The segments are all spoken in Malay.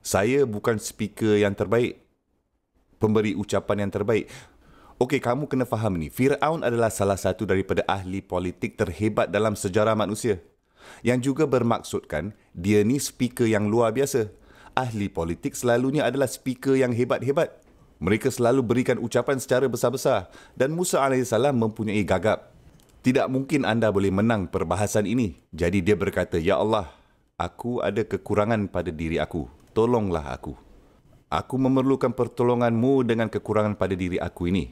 Saya bukan speaker yang terbaik, pemberi ucapan yang terbaik. Okey, kamu kena faham ni. Firaun adalah salah satu daripada ahli politik terhebat dalam sejarah manusia. Yang juga bermaksudkan, dia ni speaker yang luar biasa. Ahli politik selalunya adalah speaker yang hebat-hebat. Mereka selalu berikan ucapan secara besar-besar. Dan Musa AS mempunyai gagap. Tidak mungkin anda boleh menang perbahasan ini. Jadi dia berkata, Ya Allah, aku ada kekurangan pada diri aku. Tolonglah aku. Aku memerlukan pertolonganmu dengan kekurangan pada diri aku ini.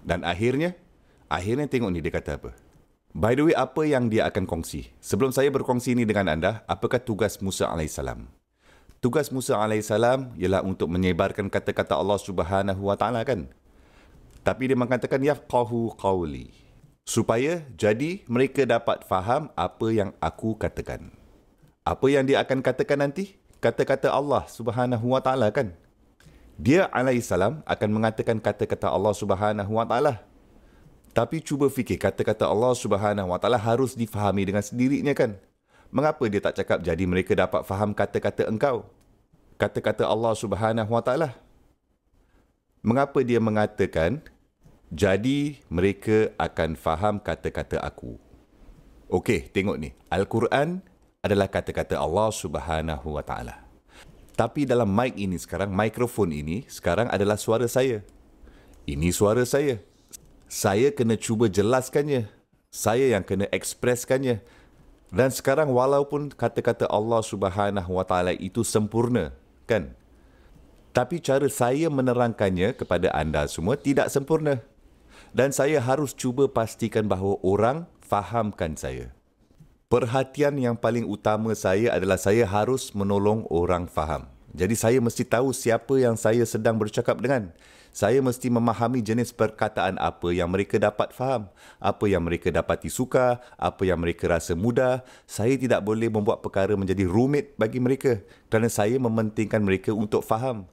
Dan akhirnya tengok ni dia kata apa. By the way, apa yang dia akan kongsi? Sebelum saya berkongsi ini dengan anda, apakah tugas Musa AS? Tugas Musa AS ialah untuk menyebarkan kata-kata Allah Subhanahu Wa Taala kan? Tapi dia mengatakan yafqahu qawli. Supaya jadi mereka dapat faham apa yang aku katakan. Apa yang dia akan katakan nanti? Kata-kata Allah Subhanahu Wa Taala kan? Dia alaihissalam akan mengatakan kata-kata Allah Subhanahu Wa Taala. Tapi cuba fikir, kata-kata Allah Subhanahu Wa Taala harus difahami dengan sendirinya kan? Mengapa dia tak cakap jadi mereka dapat faham kata-kata engkau? Kata-kata Allah Subhanahu Wa Taala. Mengapa dia mengatakan jadi mereka akan faham kata-kata aku? Okey, tengok ni. Al-Quran adalah kata-kata Allah Subhanahu Wa Taala. Tapi dalam mic ini sekarang, mikrofon ini sekarang adalah suara saya. Ini suara saya. Saya kena cuba jelaskannya. Saya yang kena ekspreskannya. Dan sekarang walaupun kata-kata Allah Subhanahu Wa Taala itu sempurna, kan? Tapi cara saya menerangkannya kepada anda semua tidak sempurna. Dan saya harus cuba pastikan bahawa orang fahamkan saya. Perhatian yang paling utama saya adalah saya harus menolong orang faham. Jadi saya mesti tahu siapa yang saya sedang bercakap dengan. Saya mesti memahami jenis perkataan apa yang mereka dapat faham. Apa yang mereka dapati suka, apa yang mereka rasa mudah. Saya tidak boleh membuat perkara menjadi rumit bagi mereka kerana saya mementingkan mereka untuk faham.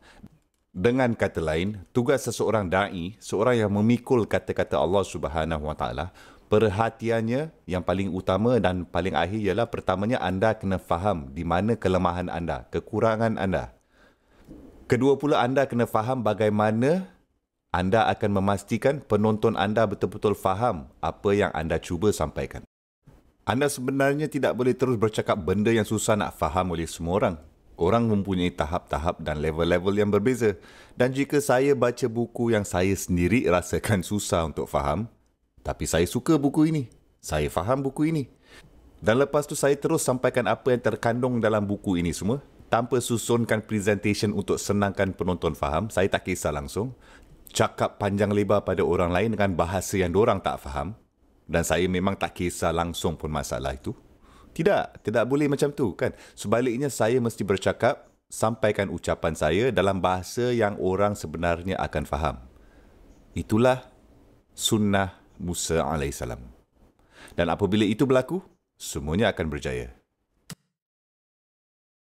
Dengan kata lain, tugas seseorang da'i, seorang yang memikul kata-kata Allah Subhanahu Wa Taala, perhatiannya yang paling utama dan paling akhir ialah pertamanya anda kena faham di mana kelemahan anda, kekurangan anda. Kedua pula anda kena faham bagaimana anda akan memastikan penonton anda betul-betul faham apa yang anda cuba sampaikan. Anda sebenarnya tidak boleh terus bercakap benda yang susah nak faham oleh semua orang. Orang mempunyai tahap-tahap dan level-level yang berbeza. Dan jika saya baca buku yang saya sendiri rasakan susah untuk faham, tapi saya suka buku ini. Saya faham buku ini. Dan lepas tu saya terus sampaikan apa yang terkandung dalam buku ini semua. Tanpa susunkan presentation untuk senangkan penonton faham. Saya tak kisah langsung. Cakap panjang lebar pada orang lain dengan bahasa yang diorang tak faham. Dan saya memang tak kisah langsung pun masalah itu. Tidak boleh macam tu kan. Sebaliknya saya mesti bercakap, sampaikan ucapan saya dalam bahasa yang orang sebenarnya akan faham. Itulah sunnah Musa AS. Dan apabila itu berlaku, semuanya akan berjaya.